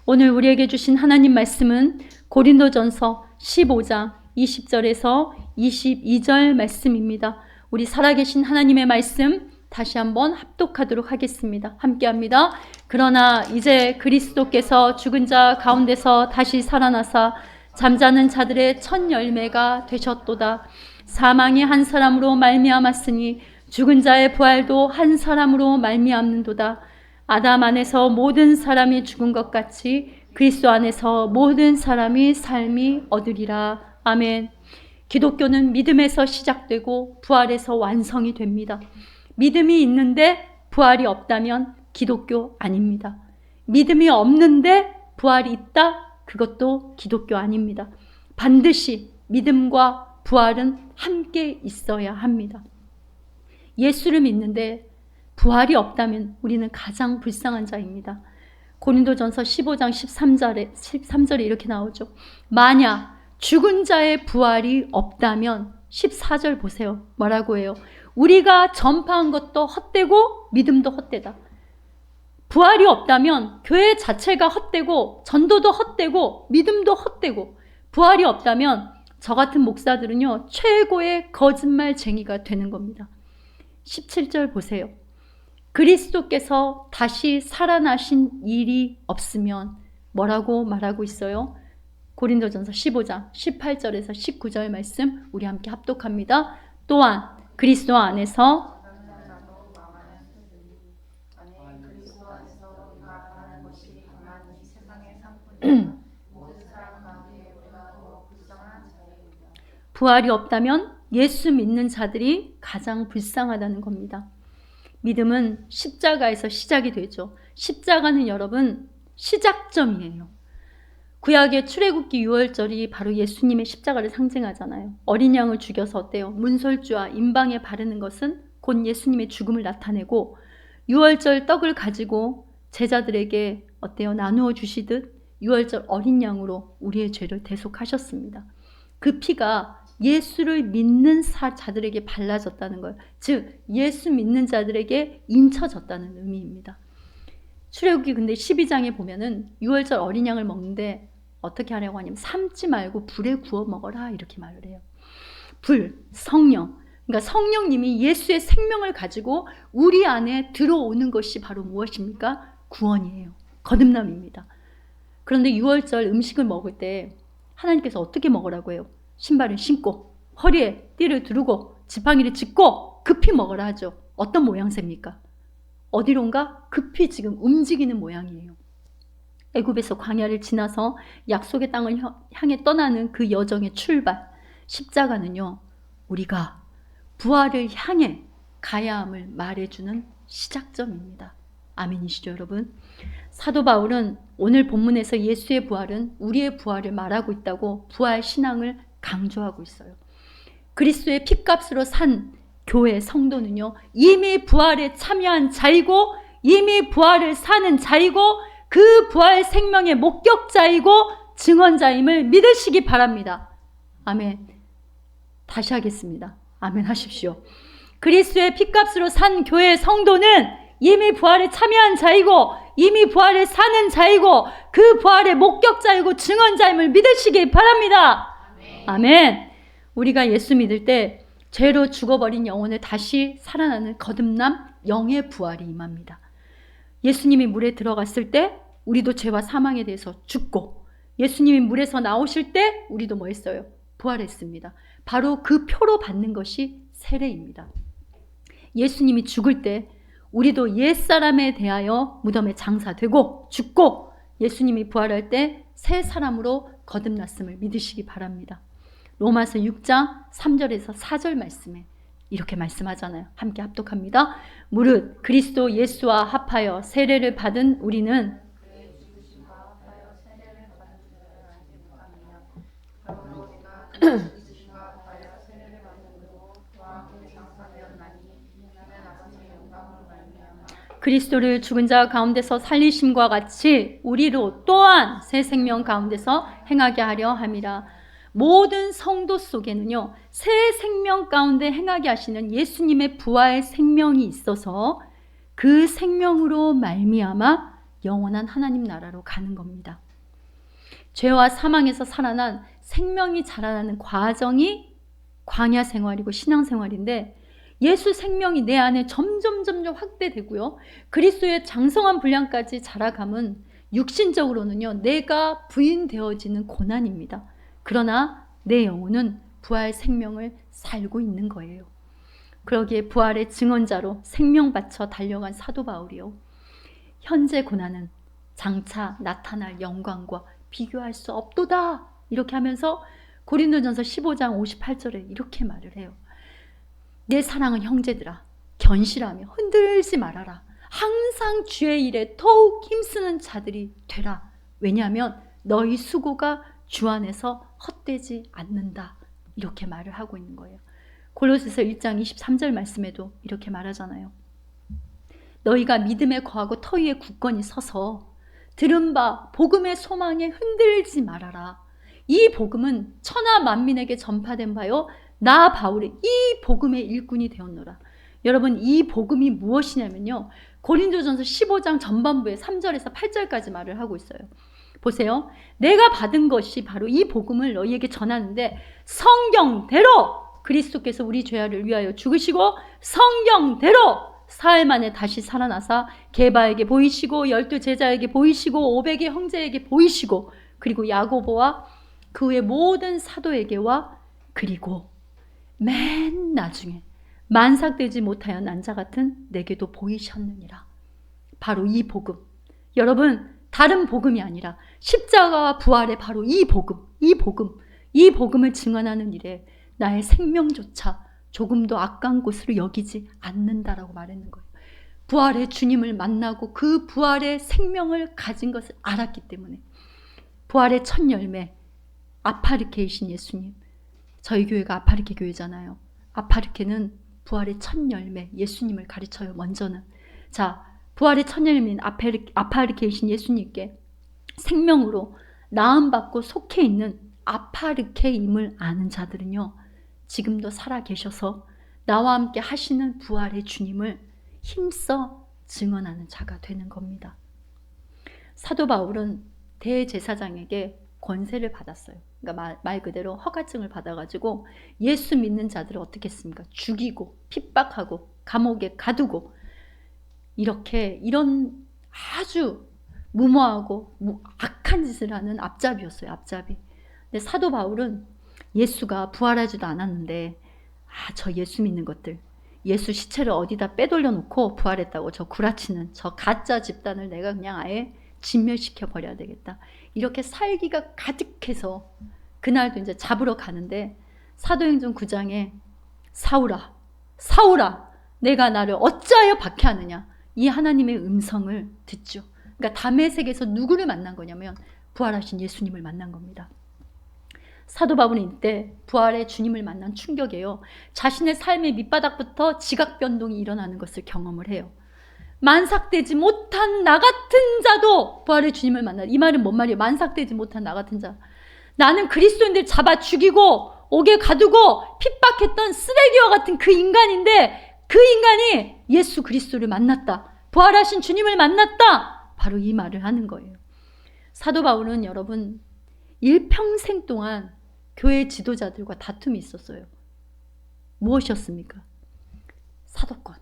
오늘 우리에게 주신 하나님 말씀은 고린도전서 15장 20절에서 22절 말씀입니다. 우리 살아계신 하나님의 말씀 다시 한번 합독하도록 하겠습니다. 함께합니다. 그러나 이제 그리스도께서 죽은 자 가운데서 다시 살아나사 잠자는 자들의 첫 열매가 되셨도다. 사망이 한 사람으로 말미암았으니 죽은 자의 부활도 한 사람으로 말미암는도다. 아담 안에서 모든 사람이 죽은 것 같이 그리스도 안에서 모든 사람이 삶이 얻으리라. 아멘. 기독교는 믿음에서 시작되고 부활에서 완성이 됩니다. 믿음이 있는데 부활이 없다면 기독교 아닙니다. 믿음이 없는데 부활이 있다? 그것도 기독교 아닙니다. 반드시 믿음과 부활은 함께 있어야 합니다. 예수를 믿는데 부활이 없다면 우리는 가장 불쌍한 자입니다. 고린도전서 15장 13절에 이렇게 나오죠. 만약 죽은 자의 부활이 없다면 14절 보세요. 뭐라고 해요? 우리가 전파한 것도 헛되고 믿음도 헛되다. 부활이 없다면 교회 자체가 헛되고 전도도 헛되고 믿음도 헛되고, 부활이 없다면 저 같은 목사들은요 최고의 거짓말쟁이가 되는 겁니다. 17절 보세요. 그리스도께서 다시 살아나신 일이 없으면 뭐라고 말하고 있어요? 고린도전서 15장 18절에서 19절 말씀 우리 함께 합독합니다. 또한 그리스도 안에서 부활이 없다면 예수 믿는 자들이 가장 불쌍하다는 겁니다. 믿음은 십자가에서 시작이 되죠. 십자가는 여러분 시작점이에요. 구약의 출애굽기 유월절이 바로 예수님의 십자가를 상징하잖아요. 어린 양을 죽여서 어때요? 문설주와 임방에 바르는 것은 곧 예수님의 죽음을 나타내고, 유월절 떡을 가지고 제자들에게 어때요? 나누어 주시듯 유월절 어린 양으로 우리의 죄를 대속하셨습니다. 그 피가 예수를 믿는 자들에게 발라졌다는 거예요. 즉 예수 믿는 자들에게 인쳐졌다는 의미입니다. 출애굽기 근데 12장에 보면은 유월절 어린 양을 먹는데 어떻게 하려고 하냐면 삶지 말고 불에 구워 먹어라 이렇게 말을 해요. 불, 성령. 그러니까 성령님이 예수의 생명을 가지고 우리 안에 들어오는 것이 바로 무엇입니까? 구원이에요. 거듭남입니다. 그런데 유월절 음식을 먹을 때 하나님께서 어떻게 먹으라고 해요? 신발을 신고 허리에 띠를 두르고 지팡이를 짚고 급히 먹으라 하죠. 어떤 모양새입니까? 어디론가 급히 지금 움직이는 모양이에요. 애굽에서 광야를 지나서 약속의 땅을 향해 떠나는 그 여정의 출발, 십자가는요 우리가 부활을 향해 가야 함을 말해주는 시작점입니다. 아멘이시죠 여러분? 사도 바울은 오늘 본문에서 예수의 부활은 우리의 부활을 말하고 있다고 부활 신앙을 강조하고 있어요. 그리스도의 핏값으로 산 교회 성도는요 이미 부활에 참여한 자이고 이미 부활을 사는 자이고 그 부활 생명의 목격자이고 증언자임을 믿으시기 바랍니다. 아멘. 다시 하겠습니다. 아멘 하십시오. 그리스도의 핏값으로 산 교회 성도는 이미 부활에 참여한 자이고 이미 부활을 사는 자이고 그 부활의 목격자이고 증언자임을 믿으시기 바랍니다. 아멘. 아멘. 우리가 예수 믿을 때 죄로 죽어버린 영혼을 다시 살아나는 거듭남 영의 부활이 임합니다. 예수님이 물에 들어갔을 때 우리도 죄와 사망에 대해서 죽고, 예수님이 물에서 나오실 때 우리도 뭐 했어요? 부활했습니다. 바로 그 표로 받는 것이 세례입니다. 예수님이 죽을 때 우리도 옛사람에 대하여 무덤에 장사되고 죽고, 예수님이 부활할 때 새 사람으로 거듭났음을 믿으시기 바랍니다. 로마서 6장 3절에서 4절 말씀에 이렇게 말씀하잖아요. 함께 합독합니다. 무릇 그리스도 예수와 합하여 세례를 받은 우리는 그리스도를 죽은 자 가운데서 살리심과 같이 우리로 또한 새 생명 가운데서 행하게 하려 함이라. 모든 성도 속에는요 새 생명 가운데 행하게 하시는 예수님의 부활 생명이 있어서 그 생명으로 말미암아 영원한 하나님 나라로 가는 겁니다. 죄와 사망에서 살아난 생명이 자라나는 과정이 광야 생활이고 신앙 생활인데, 예수 생명이 내 안에 점점 확대되고요. 그리스도의 장성한 분량까지 자라감은 육신적으로는요, 내가 부인되어지는 고난입니다. 그러나 내 영혼은 부활 생명을 살고 있는 거예요. 그러기에 부활의 증언자로 생명 바쳐 달려간 사도 바울이요, 현재 고난은 장차 나타날 영광과 비교할 수 없도다, 이렇게 하면서 고린도전서 15장 58절에 이렇게 말을 해요. 내 사랑하는 형제들아, 견실하며 흔들지 말아라. 항상 주의 일에 더욱 힘쓰는 자들이 되라. 왜냐하면 너희 수고가 주 안에서 헛되지 않는다, 이렇게 말을 하고 있는 거예요. 골로새서 1장 23절 말씀에도 이렇게 말하잖아요. 너희가 믿음에 거하고 터 위에 굳건히 서서 들은 바 복음의 소망에 흔들지 말아라. 이 복음은 천하 만민에게 전파된 바요, 나 바울이 이 복음의 일꾼이 되었노라. 여러분, 이 복음이 무엇이냐면요, 고린도전서 15장 전반부에 3절에서 8절까지 말을 하고 있어요. 보세요. 내가 받은 것이 바로 이 복음을 너희에게 전하는데, 성경대로 그리스도께서 우리 죄를 위하여 죽으시고 성경대로 사흘 만에 다시 살아나사 게바에게 보이시고 12 제자에게 보이시고 500의 형제에게 보이시고, 그리고 야고보와 그 외 모든 사도에게와, 그리고 맨 나중에 만삭되지 못하여 난 자 같은 내게도 보이셨느니라. 바로 이 복음. 여러분, 다른 복음이 아니라 십자가와 부활의 바로 이 복음을 증언하는 일에 나의 생명조차 조금도 악한 곳으로 여기지 않는다라고 말했는 거예요. 부활의 주님을 만나고 그 부활의 생명을 가진 것을 알았기 때문에. 부활의 첫 열매, 아파르케이신 예수님. 저희 교회가 아파르케 교회잖아요. 아파르케는 부활의 첫 열매, 예수님을 가르쳐요. 먼저는. 자, 부활의 첫 열매인 아파르케이신 예수님께 생명으로 나음받고 속해 있는 아파르케임을 아는 자들은요, 지금도 살아 계셔서 나와 함께 하시는 부활의 주님을 힘써 증언하는 자가 되는 겁니다. 사도 바울은 대제사장에게 권세를 받았어요. 그러니까 말 그대로 허가증을 받아가지고 예수 믿는 자들을 어떻게 했습니까? 죽이고 핍박하고 감옥에 가두고, 이런 아주 무모하고 악한 짓을 하는 앞잡이였어요. 앞잡이. 근데 사도 바울은 예수가 부활하지도 않았는데, 저 예수 믿는 것들, 예수 시체를 어디다 빼돌려 놓고 부활했다고 저 구라치는 저 가짜 집단을 내가 그냥 아예 진멸시켜 버려야 되겠다, 이렇게 살기가 가득해서 그날도 이제 잡으러 가는데, 사도행전 9장에 사울아 사울아 내가 나를 어찌하여 박해하느냐, 이 하나님의 음성을 듣죠. 그러니까 다메섹에서 누구를 만난 거냐면 부활하신 예수님을 만난 겁니다. 사도 바울은 이때 부활의 주님을 만난 충격이에요. 자신의 삶의 밑바닥부터 지각 변동이 일어나는 것을 경험을 해요. 만삭되지 못한 나 같은 자도 부활의 주님을 만나. 이 말은 뭔 말이에요? 만삭되지 못한 나 같은 자. 나는 그리스도인들 잡아 죽이고 옥에 가두고 핍박했던 쓰레기와 같은 그 인간인데, 그 인간이 예수 그리스도를 만났다, 부활하신 주님을 만났다, 바로 이 말을 하는 거예요. 사도 바울은 여러분 일평생 동안 교회 지도자들과 다툼이 있었어요. 무엇이었습니까? 사도권,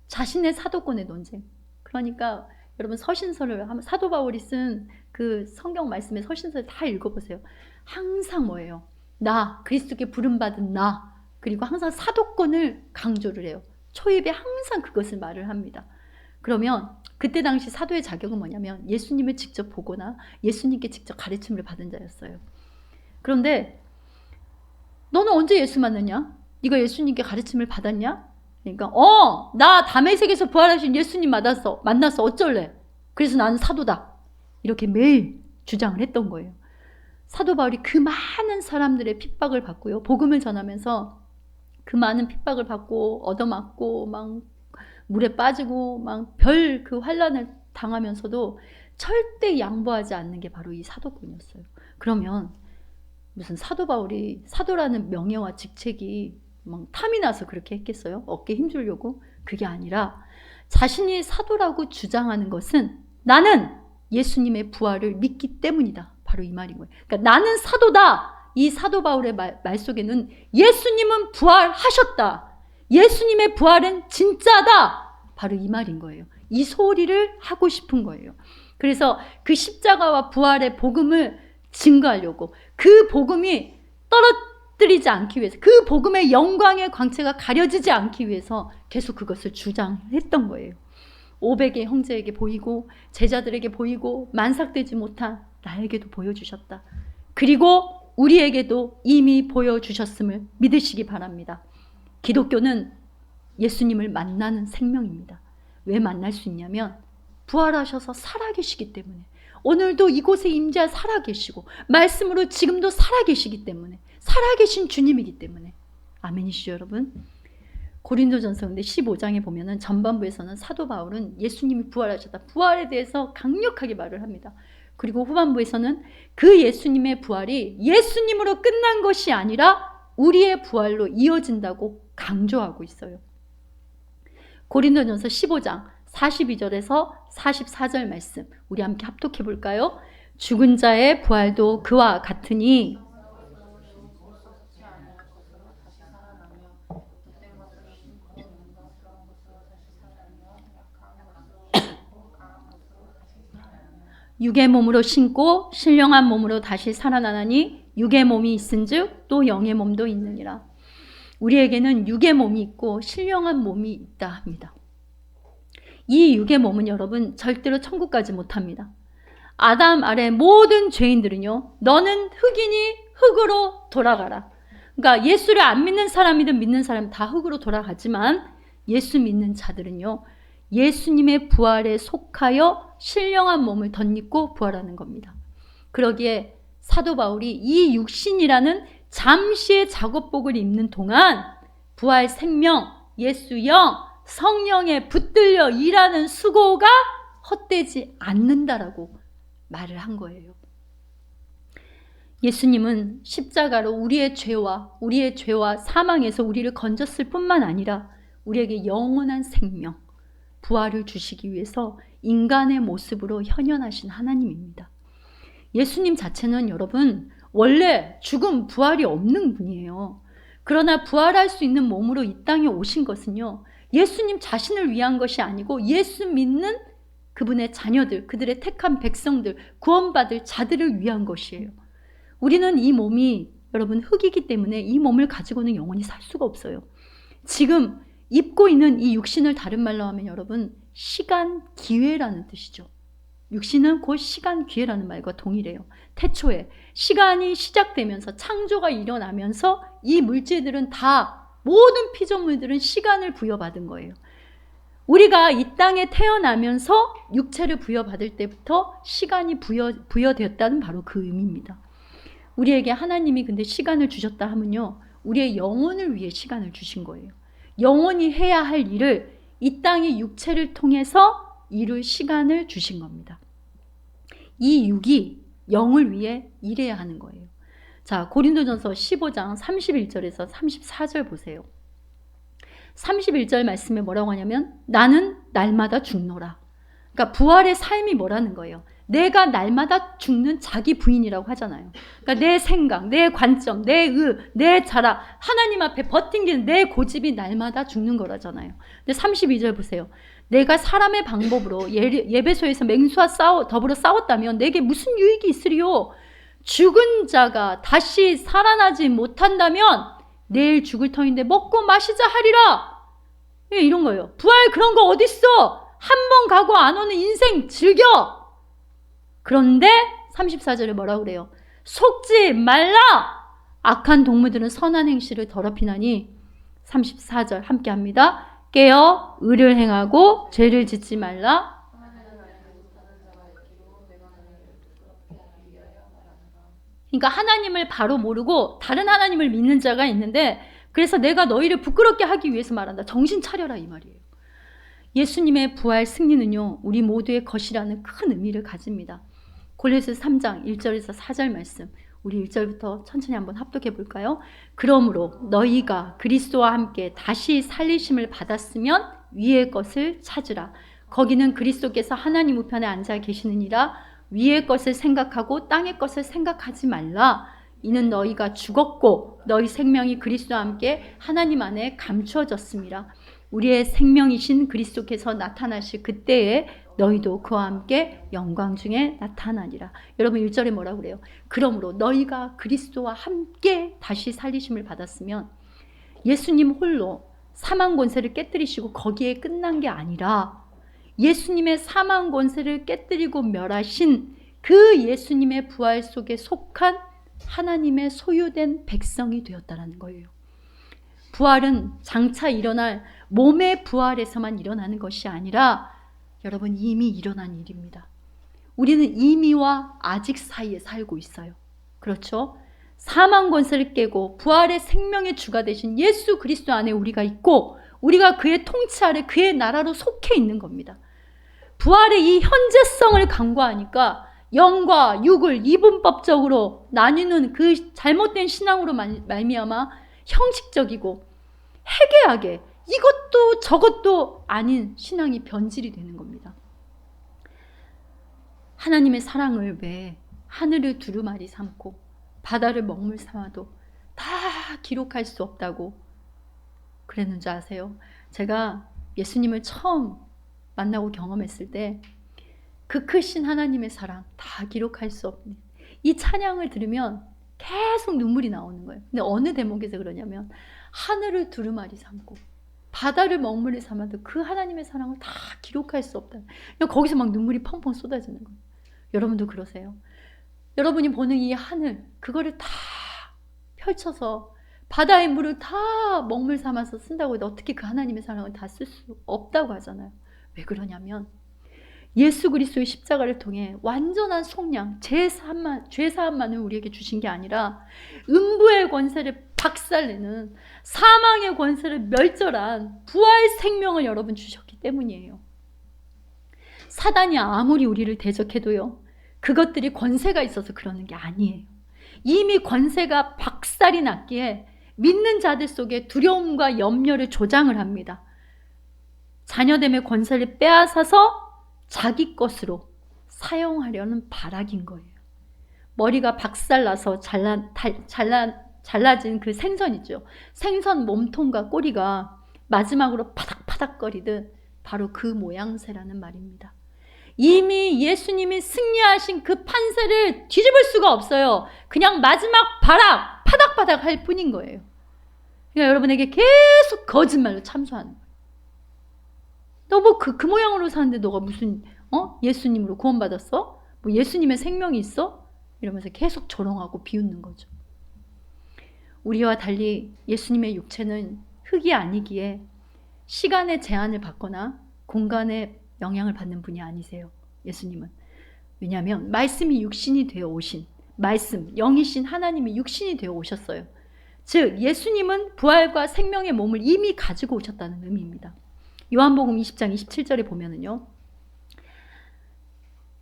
자신의 사도권의 논쟁. 그러니까 여러분 서신서를 하면, 사도 바울이 쓴 그 성경 말씀의 서신서를 다 읽어보세요. 항상 뭐예요? 나, 그리스도께 부름받은 나, 그리고 항상 사도권을 강조를 해요. 초입에 항상 그것을 말을 합니다. 그러면 그때 당시 사도의 자격은 뭐냐면 예수님을 직접 보거나 예수님께 직접 가르침을 받은 자였어요. 그런데 너는 언제 예수 만났냐? 네가 예수님께 가르침을 받았냐? 그러니까 나 다메섹에서 부활하신 예수님 만났어 어쩔래? 그래서 나는 사도다, 이렇게 매일 주장을 했던 거예요. 사도 바울이 그 많은 사람들의 핍박을 받고요, 복음을 전하면서 그 많은 핍박을 받고 얻어맞고 막 물에 빠지고 막 별 그 환난을 당하면서도 절대 양보하지 않는 게 바로 이 사도권이었어요. 그러면 무슨 사도 바울이 사도라는 명예와 직책이 막 탐이 나서 그렇게 했겠어요? 어깨 힘주려고? 그게 아니라 자신이 사도라고 주장하는 것은 나는 예수님의 부활을 믿기 때문이다. 바로 이 말인 거예요. 그러니까 나는 사도다. 이 사도 바울의 말 속에는 예수님은 부활하셨다. 예수님의 부활은 진짜다. 바로 이 말인 거예요. 이 소리를 하고 싶은 거예요. 그래서 그 십자가와 부활의 복음을 증거하려고, 그 복음이 떨어뜨리지 않기 위해서, 그 복음의 영광의 광채가 가려지지 않기 위해서 계속 그것을 주장했던 거예요. 500의 형제에게 보이고 제자들에게 보이고 만삭되지 못한 나에게도 보여주셨다. 그리고 우리에게도 이미 보여주셨음을 믿으시기 바랍니다. 기독교는 예수님을 만나는 생명입니다. 왜 만날 수 있냐면 부활하셔서 살아계시기 때문에, 오늘도 이곳에 임재 살아계시고 말씀으로 지금도 살아계시기 때문에, 살아계신 주님이기 때문에. 아멘이시죠 여러분? 고린도전서 근데 15장에 보면은 전반부에서는 사도 바울은 예수님이 부활하셨다, 부활에 대해서 강력하게 말을 합니다. 그리고 후반부에서는 그 예수님의 부활이 예수님으로 끝난 것이 아니라 우리의 부활로 이어진다고 강조하고 있어요. 고린도전서 15장 42절에서 44절 말씀 우리 함께 합독해 볼까요? 죽은 자의 부활도 그와 같으니 육의 몸으로 신고 신령한 몸으로 다시 살아나나니 육의 몸이 있은즉 또 영의 몸도 있느니라. 우리에게는 육의 몸이 있고 신령한 몸이 있다 합니다. 이 육의 몸은 여러분 절대로 천국 가지 못합니다. 아담 아래 모든 죄인들은요, 너는 흙이니 흙으로 돌아가라. 그러니까 예수를 안 믿는 사람이든 믿는 사람 다 흙으로 돌아가지만, 예수 믿는 자들은요, 예수님의 부활에 속하여 신령한 몸을 덧입고 부활하는 겁니다. 그러기에 사도 바울이 이 육신이라는 잠시의 작업복을 입는 동안 부활 생명, 예수 영, 성령에 붙들려 일하는 수고가 헛되지 않는다라고 말을 한 거예요. 예수님은 십자가로 우리의 죄와 사망에서 우리를 건졌을 뿐만 아니라 우리에게 영원한 생명, 부활을 주시기 위해서 인간의 모습으로 현현하신 하나님입니다. 예수님 자체는 여러분 원래 죽음, 부활이 없는 분이에요. 그러나 부활할 수 있는 몸으로 이 땅에 오신 것은요, 예수님 자신을 위한 것이 아니고 예수 믿는 그분의 자녀들, 그들의 택한 백성들, 구원받을 자들을 위한 것이에요. 우리는 이 몸이 여러분 흙이기 때문에 이 몸을 가지고는 영원히 살 수가 없어요. 지금 입고 있는 이 육신을 다른 말로 하면 여러분 시간, 기회라는 뜻이죠. 육신은 곧 시간, 기회라는 말과 동일해요. 태초에 시간이 시작되면서 창조가 일어나면서 이 물질들은 다, 모든 피조물들은 시간을 부여받은 거예요. 우리가 이 땅에 태어나면서 육체를 부여받을 때부터 시간이 부여되었다는 바로 그 의미입니다. 우리에게 하나님이 근데 시간을 주셨다 하면요, 우리의 영혼을 위해 시간을 주신 거예요. 영원히 해야 할 일을 이 땅의 육체를 통해서 이룰 시간을 주신 겁니다. 이 육이 영을 위해 일해야 하는 거예요. 자, 고린도전서 15장 31절에서 34절 보세요. 31절 말씀에 뭐라고 하냐면 나는 날마다 죽노라. 그러니까 부활의 삶이 뭐라는 거예요. 내가 날마다 죽는 자기 부인이라고 하잖아요. 그러니까 내 생각, 내 관점, 내 자랑, 하나님 앞에 버틴기는 내 고집이 날마다 죽는 거라잖아요. 근데 32절 보세요. 내가 사람의 방법으로 예배소에서 맹수와 더불어 싸웠다면 내게 무슨 유익이 있으리요? 죽은 자가 다시 살아나지 못한다면 내일 죽을 터인데 먹고 마시자 하리라. 이런 거예요. 부활 그런 거 어딨어? 한 번 가고 안 오는 인생 즐겨. 그런데 34절에 뭐라고 그래요? 속지 말라. 악한 동무들은 선한 행실을 더럽히나니. 34절 함께 합니다. 깨어 의를 행하고 죄를 짓지 말라. 그러니까 하나님을 바로 모르고 다른 하나님을 믿는 자가 있는데, 그래서 내가 너희를 부끄럽게 하기 위해서 말한다. 정신 차려라 이 말이에요. 예수님의 부활 승리는요, 우리 모두의 것이라는 큰 의미를 가집니다. 골로새서 3장 1절에서 4절 말씀, 우리 1절부터 천천히 한번 합독해 볼까요? 그러므로 너희가 그리스도와 함께 다시 살리심을 받았으면 위의 것을 찾으라. 거기는 그리스도께서 하나님 우편에 앉아 계시느니라. 위의 것을 생각하고 땅의 것을 생각하지 말라. 이는 너희가 죽었고 너희 생명이 그리스도와 함께 하나님 안에 감추어졌습니다. 우리의 생명이신 그리스도께서 나타나실 그때에 너희도 그와 함께 영광 중에 나타나리라. 여러분 1절에 뭐라고 그래요? 그러므로 너희가 그리스도와 함께 다시 살리심을 받았으면 예수님 홀로 사망 권세를 깨뜨리시고 거기에 끝난 게 아니라 예수님의 사망 권세를 깨뜨리고 멸하신 그 예수님의 부활 속에 속한 하나님의 소유된 백성이 되었다는 거예요. 부활은 장차 일어날 몸의 부활에서만 일어나는 것이 아니라 여러분 이미 일어난 일입니다. 우리는 이미와 아직 사이에 살고 있어요. 그렇죠? 사망 권세를 깨고 부활의 생명의 주가 되신 예수 그리스도 안에 우리가 있고 우리가 그의 통치 아래 그의 나라로 속해 있는 겁니다. 부활의 이 현재성을 간과하니까 영과 육을 이분법적으로 나뉘는 그 잘못된 신앙으로 말미암아 형식적이고 해괴하게 이것도 저것도 아닌 신앙이 변질이 되는 겁니다. 하나님의 사랑을 왜 하늘을 두루마리 삼고 바다를 먹물 삼아도 다 기록할 수 없다고 그랬는 줄 아세요? 제가 예수님을 처음 만나고 경험했을 때 그 크신 하나님의 사랑 다 기록할 수 없는 이 찬양을 들으면 계속 눈물이 나오는 거예요. 근데 어느 대목에서 그러냐면 하늘을 두루마리 삼고 바다를 먹물을 삼아도 그 하나님의 사랑을 다 기록할 수 없다. 거기서 막 눈물이 펑펑 쏟아지는 거예요. 여러분도 그러세요? 여러분이 보는 이 하늘 그거를 다 펼쳐서 바다의 물을 다 먹물 삼아서 쓴다고 해도 어떻게 그 하나님의 사랑을 다 쓸 수 없다고 하잖아요. 왜 그러냐면 예수 그리스도의 십자가를 통해 완전한 속량, 죄사함만을 우리에게 주신 게 아니라 음부의 권세를 박살내는 사망의 권세를 멸절한 부활 생명을 여러분 주셨기 때문이에요. 사단이 아무리 우리를 대적해도요, 그것들이 권세가 있어서 그러는 게 아니에요. 이미 권세가 박살이 났기에 믿는 자들 속에 두려움과 염려를 조장을 합니다. 자녀됨의 권세를 빼앗아서 자기 것으로 사용하려는 발악인 거예요. 머리가 박살나서 잘라진 그 생선이죠. 생선 몸통과 꼬리가 마지막으로 파닥파닥거리듯 바로 그 모양새라는 말입니다. 이미 예수님이 승리하신 그 판세를 뒤집을 수가 없어요. 그냥 마지막 파닥파닥 할 뿐인 거예요. 그러니까 여러분에게 계속 거짓말로 참소하는 거예요. 너 뭐 그 모양으로 사는데 너가 무슨 예수님으로 구원받았어? 뭐 예수님의 생명이 있어? 이러면서 계속 조롱하고 비웃는 거죠. 우리와 달리 예수님의 육체는 흙이 아니기에 시간의 제한을 받거나 공간의 영향을 받는 분이 아니세요. 예수님은. 왜냐하면 말씀이 육신이 되어 오신 말씀, 영이신 하나님이 육신이 되어 오셨어요. 즉 예수님은 부활과 생명의 몸을 이미 가지고 오셨다는 의미입니다. 요한복음 20장 27절에 보면은요,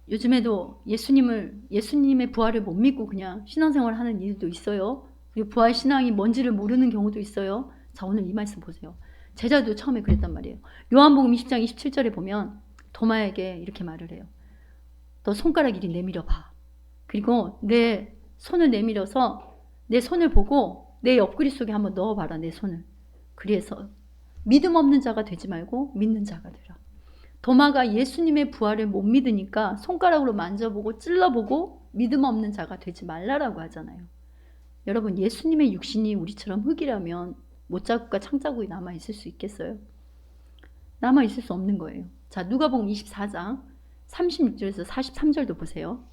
요즘에도 예수님의 부활을 못 믿고 그냥 신앙생활을 하는 일도 있어요. 그리고 부활 신앙이 뭔지를 모르는 경우도 있어요. 자, 오늘 이 말씀 보세요. 제자도 처음에 그랬단 말이에요. 요한복음 20장 27절에 보면 도마에게 이렇게 말을 해요. 너 손가락 이리 내밀어 봐. 그리고 내 손을 내밀어서 내 손을 보고 내 옆구리 속에 한번 넣어봐라, 내 손을. 그래서 믿음 없는 자가 되지 말고 믿는 자가 되라. 도마가 예수님의 부활을 못 믿으니까 손가락으로 만져보고 찔러보고 믿음 없는 자가 되지 말라라고 하잖아요. 여러분, 예수님의 육신이 우리처럼 흙이라면 못자국과 창자국이 남아있을 수 있겠어요? 남아있을 수 없는 거예요. 자, 누가복음 24장 36절에서 43절도 보세요.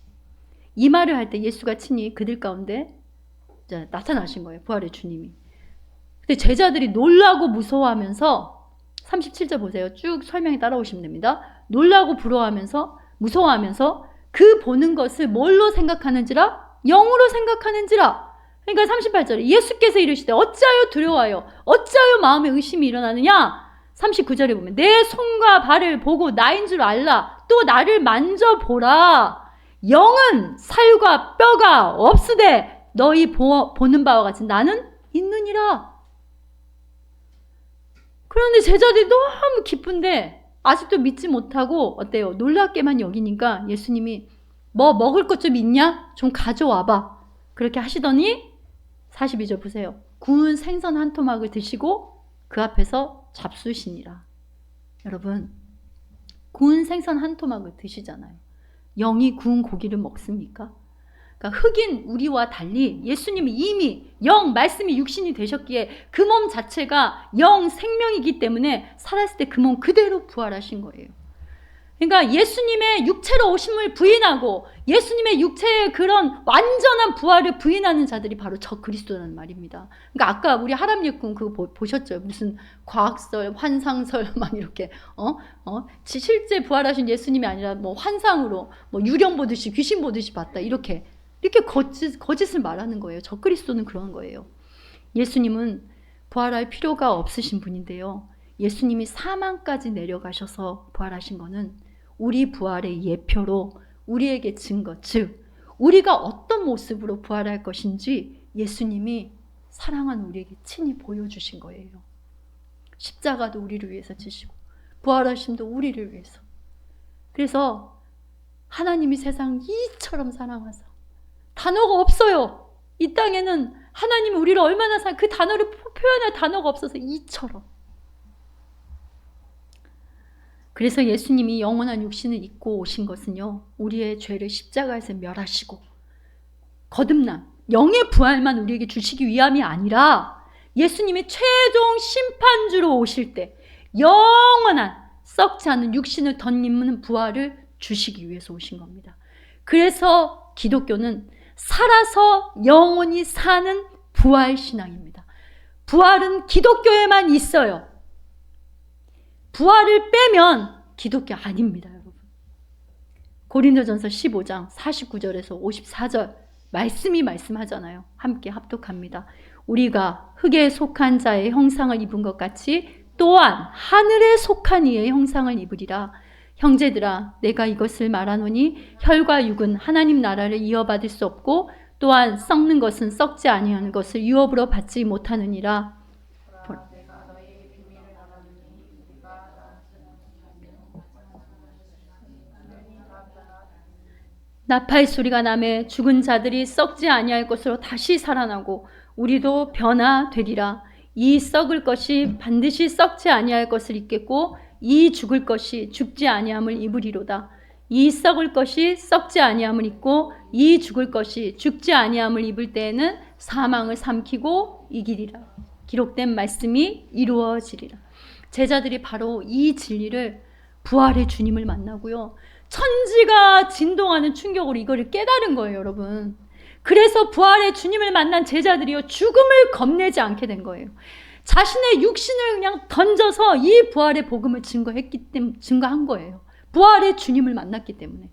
이 말을 할 때 예수가 친히 그들 가운데 나타나신 거예요. 부활의 주님이. 근데 제자들이 놀라고 무서워하면서 37절 보세요. 쭉 설명이 따라오시면 됩니다. 놀라고 부러워하면서 무서워하면서 그 보는 것을 뭘로 생각하는지라? 영으로 생각하는지라. 그러니까 38절에 예수께서 이르시되 어찌하여 두려워하여 어찌하여 마음에 의심이 일어나느냐? 39절에 보면 내 손과 발을 보고 나인 줄 알라. 또 나를 만져보라. 영은 살과 뼈가 없으되 너희 보는 바와 같이 나는 있느니라. 그런데 제자들이 너무 기쁜데 아직도 믿지 못하고 어때요? 놀랍게만 여기니까 예수님이 뭐 먹을 것 좀 있냐? 좀 가져와봐. 그렇게 하시더니 42절 보세요. 구운 생선 한 토막을 드시고 그 앞에서 잡수시니라. 여러분, 구운 생선 한 토막을 드시잖아요. 영이 구운 고기를 먹습니까? 그러니까 흑인 우리와 달리 예수님이 이미 영, 말씀이 육신이 되셨기에 그 몸 자체가 영, 생명이기 때문에 살았을 때 그 몸 그대로 부활하신 거예요. 그러니까 예수님의 육체로 오심을 부인하고 예수님의 육체의 그런 완전한 부활을 부인하는 자들이 바로 저 그리스도라는 말입니다. 그러니까 아까 우리 하람예꾼 그거 보셨죠? 무슨 과학설, 환상설 막 이렇게 실제 부활하신 예수님이 아니라 뭐 환상으로 뭐 유령 보듯이 귀신 보듯이 봤다 이렇게 거짓을 말하는 거예요. 저 그리스도는 그런 거예요. 예수님은 부활할 필요가 없으신 분인데요. 예수님이 사망까지 내려가셔서 부활하신 거는 우리 부활의 예표로 우리에게 증거, 즉 우리가 어떤 모습으로 부활할 것인지 예수님이 사랑하는 우리에게 친히 보여주신 거예요. 십자가도 우리를 위해서 지시고 부활하심도 우리를 위해서. 그래서 하나님이 세상 이처럼 사랑하사 단어가 없어요. 이 땅에는 하나님이 우리를 얼마나 그 단어를 표현할 단어가 없어서 이처럼. 그래서 예수님이 영원한 육신을 입고 오신 것은요, 우리의 죄를 십자가에서 멸하시고 거듭남, 영의 부활만 우리에게 주시기 위함이 아니라 예수님이 최종 심판주로 오실 때 영원한 썩지 않는 육신을 덧입는 부활을 주시기 위해서 오신 겁니다. 그래서 기독교는 살아서 영원히 사는 부활신앙입니다. 부활은 기독교에만 있어요. 부활을 빼면 기독교 아닙니다, 여러분. 고린도전서 15장 49절에서 54절 말씀이 말씀하잖아요. 함께 합독합니다. 우리가 흙에 속한 자의 형상을 입은 것 같이 또한 하늘에 속한 이의 형상을 입으리라. 형제들아, 내가 이것을 말하노니 혈과 육은 하나님 나라를 이어받을 수 없고 또한 썩는 것은 썩지 아니하는 것을 유업으로 받지 못하느니라. 나팔 소리가 나매 죽은 자들이 썩지 아니할 것으로 다시 살아나고 우리도 변화되리라. 이 썩을 것이 반드시 썩지 아니할 것을 입겠고 이 죽을 것이 죽지 아니함을 입으리로다. 이 썩을 것이 썩지 아니함을 입고 이 죽을 것이 죽지 아니함을 입을 때에는 사망을 삼키고 이기리라. 기록된 말씀이 이루어지리라. 제자들이 바로 이 진리를 부활의 주님을 만나고요. 천지가 진동하는 충격으로 이거를 깨달은 거예요, 여러분. 그래서 부활의 주님을 만난 제자들이요, 죽음을 겁내지 않게 된 거예요. 자신의 육신을 그냥 던져서 이 부활의 복음을 증거한 거예요. 부활의 주님을 만났기 때문에.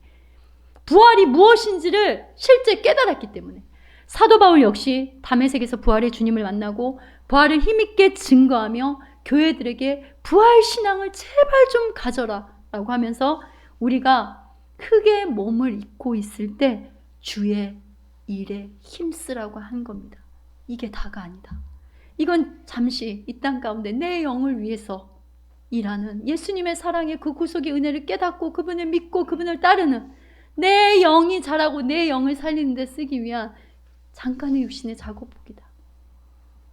부활이 무엇인지를 실제 깨달았기 때문에. 사도 바울 역시 다메섹에서 부활의 주님을 만나고 부활을 힘있게 증거하며 교회들에게 부활 신앙을 제발 좀 가져라 라고 하면서 우리가 크게 몸을 입고 있을 때 주의 일에 힘쓰라고 한 겁니다. 이게 다가 아니다. 이건 잠시 이 땅 가운데 내 영을 위해서 일하는 예수님의 사랑의 그 구속의 은혜를 깨닫고 그분을 믿고 그분을 따르는 내 영이 자라고 내 영을 살리는 데 쓰기 위한 잠깐의 육신의 작업복이다.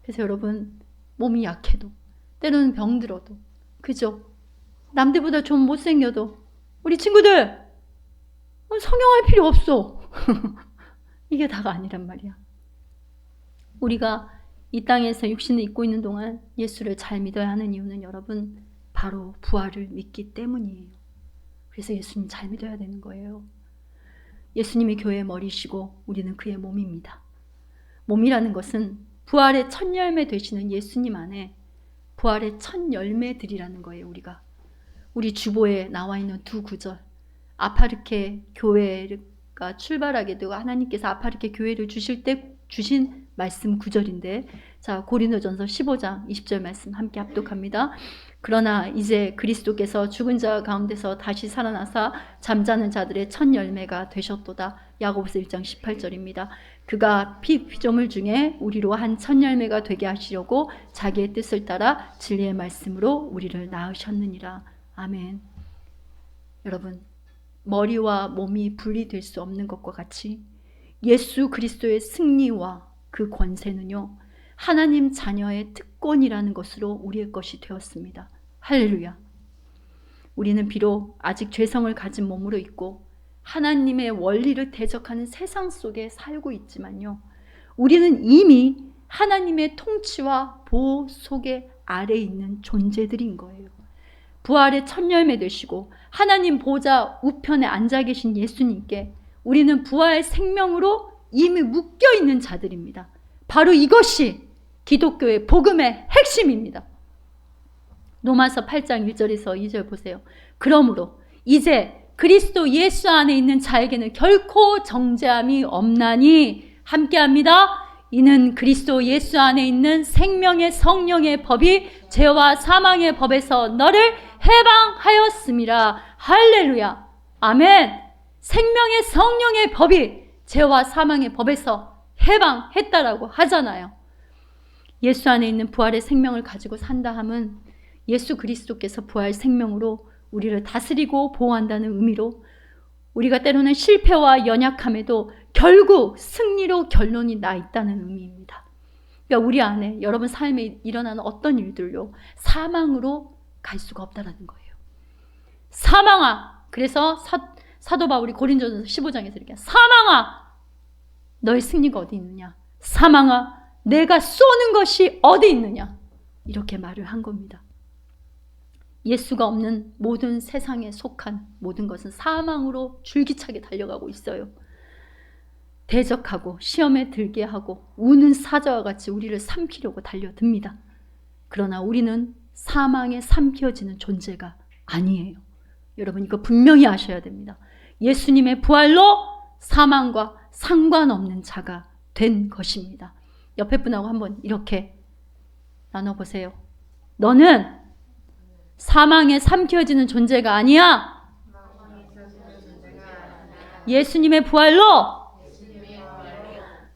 그래서 여러분, 몸이 약해도 때로는 병들어도 그죠? 남들보다 좀 못생겨도 우리 친구들 성형할 필요 없어. 이게 다가 아니란 말이야. 우리가 이 땅에서 육신을 입고 있는 동안 예수를 잘 믿어야 하는 이유는 여러분 바로 부활을 믿기 때문이에요. 그래서 예수님 잘 믿어야 되는 거예요. 예수님이 교회의 머리시고 우리는 그의 몸입니다. 몸이라는 것은 부활의 첫 열매 되시는 예수님 안에 부활의 첫 열매들이라는 거예요. 우리 주보에 나와 있는 두 구절, 아파르케 교회가 출발하게 되고 하나님께서 아파르케 교회를 주실 때 주신 말씀 구절인데, 자, 고린도전서 15장 20절 말씀 함께 합독합니다. 그러나 이제 그리스도께서 죽은 자 가운데서 다시 살아나사 잠자는 자들의 첫 열매가 되셨도다. 야고보서 1장 18절입니다. 그가 피조물 중에 우리로 한 첫 열매가 되게 하시려고 자기의 뜻을 따라 진리의 말씀으로 우리를 낳으셨느니라. 아멘. 여러분, 머리와 몸이 분리될 수 없는 것과 같이 예수 그리스도의 승리와 그 권세는요, 하나님 자녀의 특권이라는 것으로 우리의 것이 되었습니다. 할렐루야. 우리는 비록 아직 죄성을 가진 몸으로 있고 하나님의 원리를 대적하는 세상 속에 살고 있지만요, 우리는 이미 하나님의 통치와 보호 속에 아래에 있는 존재들인 거예요. 부활의 첫 열매 되시고 하나님 보좌 우편에 앉아 계신 예수님께 우리는 부활의 생명으로 이미 묶여 있는 자들입니다. 바로 이것이 기독교의 복음의 핵심입니다. 로마서 8장 1절에서 2절 보세요. 그러므로 이제 그리스도 예수 안에 있는 자에게는 결코 정죄함이 없나니 함께합니다. 이는 그리스도 예수 안에 있는 생명의 성령의 법이 죄와 사망의 법에서 너를 해방하였음이라. 할렐루야. 아멘. 생명의 성령의 법이 죄와 사망의 법에서 해방했다라고 하잖아요. 예수 안에 있는 부활의 생명을 가지고 산다 함은 예수 그리스도께서 부활 생명으로 우리를 다스리고 보호한다는 의미로 우리가 때로는 실패와 연약함에도 결국 승리로 결론이 나 있다는 의미입니다. 그러니까 우리 안에 여러분 삶에 일어나는 어떤 일들로 사망으로 갈 수가 없다는 거예요. 사망아. 그래서 사도 바울이 고린도전서 15장에서 이렇게 사망아 너의 승리가 어디 있느냐. 사망아 내가 쏘는 것이 어디 있느냐. 이렇게 말을 한 겁니다. 예수가 없는 모든 세상에 속한 모든 것은 사망으로 줄기차게 달려가고 있어요. 대적하고 시험에 들게 하고 우는 사자와 같이 우리를 삼키려고 달려듭니다. 그러나 우리는 사망에 삼켜지는 존재가 아니에요. 여러분 이거 분명히 아셔야 됩니다. 예수님의 부활로 사망과 상관없는 자가 된 것입니다. 옆에 분하고 한번 이렇게 나눠보세요. 너는 사망에 삼켜지는 존재가 아니야. 예수님의 부활로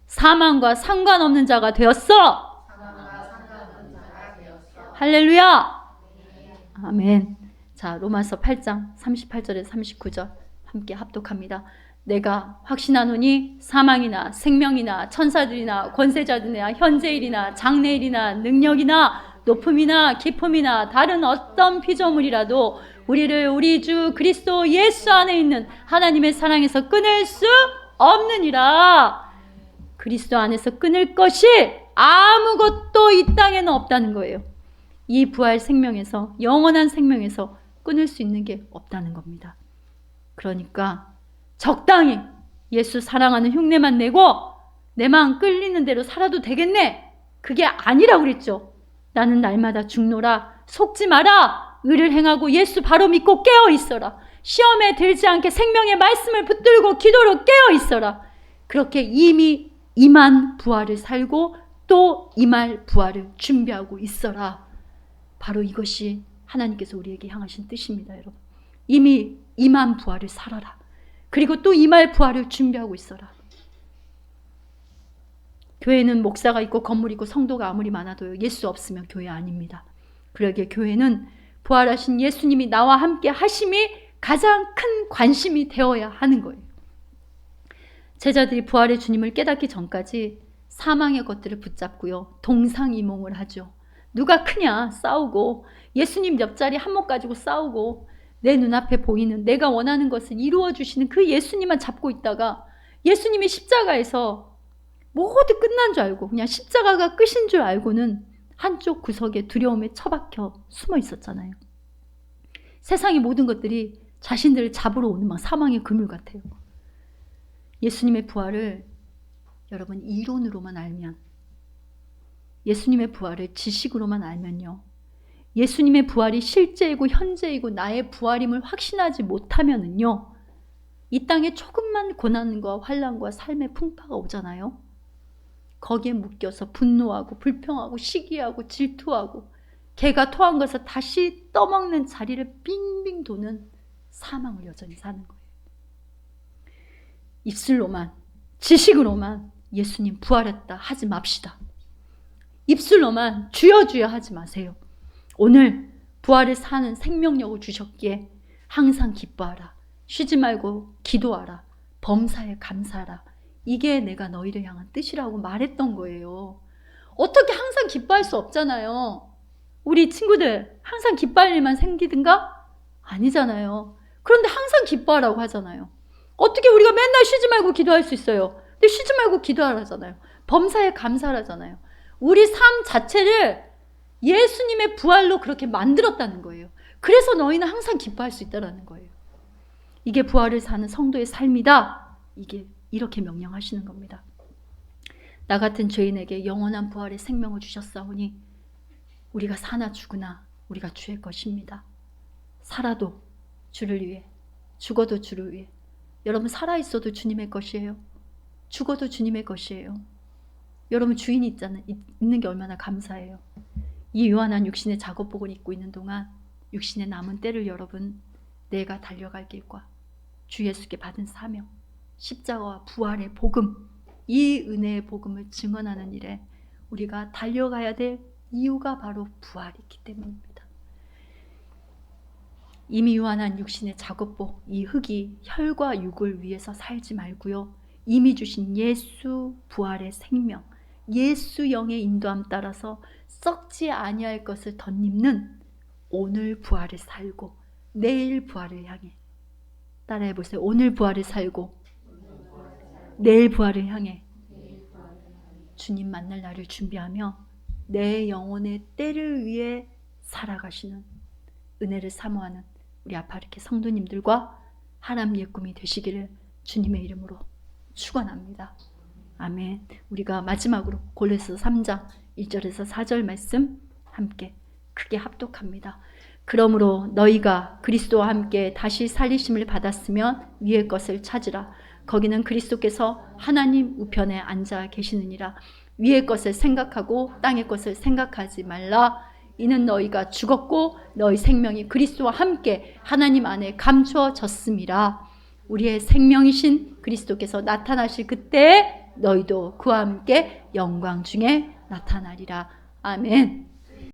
사망과 상관없는 자가 되었어. 할렐루야. 아멘. 자, 로마서 8장 38절에서 39절 함께 합독합니다. 내가 확신하노니 사망이나 생명이나 천사들이나 권세자들이나 현재일이나 장래일이나 능력이나 높음이나 깊음이나 다른 어떤 피조물이라도 우리를 우리 주 그리스도 예수 안에 있는 하나님의 사랑에서 끊을 수 없느니라. 그리스도 안에서 끊을 것이 아무것도 이 땅에는 없다는 거예요. 이 부활 생명에서, 영원한 생명에서 끊을 수 있는 게 없다는 겁니다. 그러니까 적당히 예수 사랑하는 흉내만 내고 내 마음 끌리는 대로 살아도 되겠네. 그게 아니라고 그랬죠. 나는 날마다 죽노라. 속지 마라. 의를 행하고 예수 바로 믿고 깨어 있어라. 시험에 들지 않게 생명의 말씀을 붙들고 기도로 깨어 있어라. 그렇게 이미 임한 부활을 살고 또 임할 부활을 준비하고 있어라. 바로 이것이 하나님께서 우리에게 향하신 뜻입니다, 여러분. 이미 임한 부활을 살아라. 그리고 또 임할 부활을 준비하고 있어라. 교회는 목사가 있고 건물이 있고 성도가 아무리 많아도요, 예수 없으면 교회 아닙니다. 그러기에 교회는 부활하신 예수님이 나와 함께 하심이 가장 큰 관심이 되어야 하는 거예요. 제자들이 부활의 주님을 깨닫기 전까지 사망의 것들을 붙잡고요, 동상이몽을 하죠. 누가 크냐 싸우고, 예수님 옆자리 한몫 가지고 싸우고, 내 눈앞에 보이는 내가 원하는 것을 이루어 주시는 그 예수님만 잡고 있다가 예수님이 십자가에서 모두 끝난 줄 알고, 그냥 십자가가 끝인 줄 알고는 한쪽 구석에 두려움에 처박혀 숨어 있었잖아요. 세상의 모든 것들이 자신들을 잡으러 오는 막 사망의 그물 같아요. 예수님의 부활을 여러분 이론으로만 알면, 예수님의 부활을 지식으로만 알면요, 예수님의 부활이 실제이고 현재이고 나의 부활임을 확신하지 못하면은요, 이 땅에 조금만 고난과 환난과 삶의 풍파가 오잖아요. 거기에 묶여서 분노하고 불평하고 시기하고 질투하고 개가 토한 것을 다시 떠먹는 자리를 빙빙 도는 사망을 여전히 사는 거예요. 입술로만, 지식으로만 예수님 부활했다 하지 맙시다. 입술로만 주여 주여 하지 마세요. 오늘 부활을 사는 생명력을 주셨기에 항상 기뻐하라. 쉬지 말고 기도하라. 범사에 감사하라. 이게 내가 너희를 향한 뜻이라고 말했던 거예요. 어떻게 항상 기뻐할 수 없잖아요. 우리 친구들 항상 기뻐할 일만 생기든가? 아니잖아요. 그런데 항상 기뻐하라고 하잖아요. 어떻게 우리가 맨날 쉬지 말고 기도할 수 있어요? 근데 쉬지 말고 기도하라잖아요. 범사에 감사하라잖아요. 우리 삶 자체를 예수님의 부활로 그렇게 만들었다는 거예요. 그래서 너희는 항상 기뻐할 수 있다는 거예요. 이게 부활을 사는 성도의 삶이다. 이게 이렇게 명령하시는 겁니다. 나 같은 죄인에게 영원한 부활의 생명을 주셨사오니 우리가 사나 죽으나 우리가 주의 것입니다. 살아도 주를 위해, 죽어도 주를 위해. 여러분 살아있어도 주님의 것이에요. 죽어도 주님의 것이에요. 여러분 주인이 있는 게 얼마나 감사해요. 이 유한한 육신의 작업복을 입고 있는 동안 육신의 남은 때를 여러분 내가 달려갈 길과 주 예수께 받은 사명, 십자가와 부활의 복음, 이 은혜의 복음을 증언하는 일에 우리가 달려가야 될 이유가 바로 부활이 있기 때문입니다. 이미 유한한 육신의 작업복, 이 흙이 혈과 육을 위해서 살지 말고요. 이미 주신 예수 부활의 생명, 예수 영의 인도함 따라서 썩지 아니할 것을 덧입는 오늘 부활을 살고 내일 부활을 향해, 따라해 보세요. 오늘 부활을 살고 내일 부활을 향해 주님 만날 날을 준비하며 내 영혼의 때를 위해 살아가시는 은혜를 사모하는 우리 아파르케 성도님들과 하나님의 꿈이 되시기를 주님의 이름으로 축원합니다. 아멘. 우리가 마지막으로 골로새서 3장 1절에서 4절 말씀 함께 크게 합독합니다. 그러므로 너희가 그리스도와 함께 다시 살리심을 받았으면 위의 것을 찾으라. 거기는 그리스도께서 하나님 우편에 앉아 계시느니라. 위의 것을 생각하고 땅의 것을 생각하지 말라. 이는 너희가 죽었고 너희 생명이 그리스도와 함께 하나님 안에 감추어졌음이라. 우리의 생명이신 그리스도께서 나타나실 그때에 너희도 그와 함께 영광 중에 나타나리라. 아멘.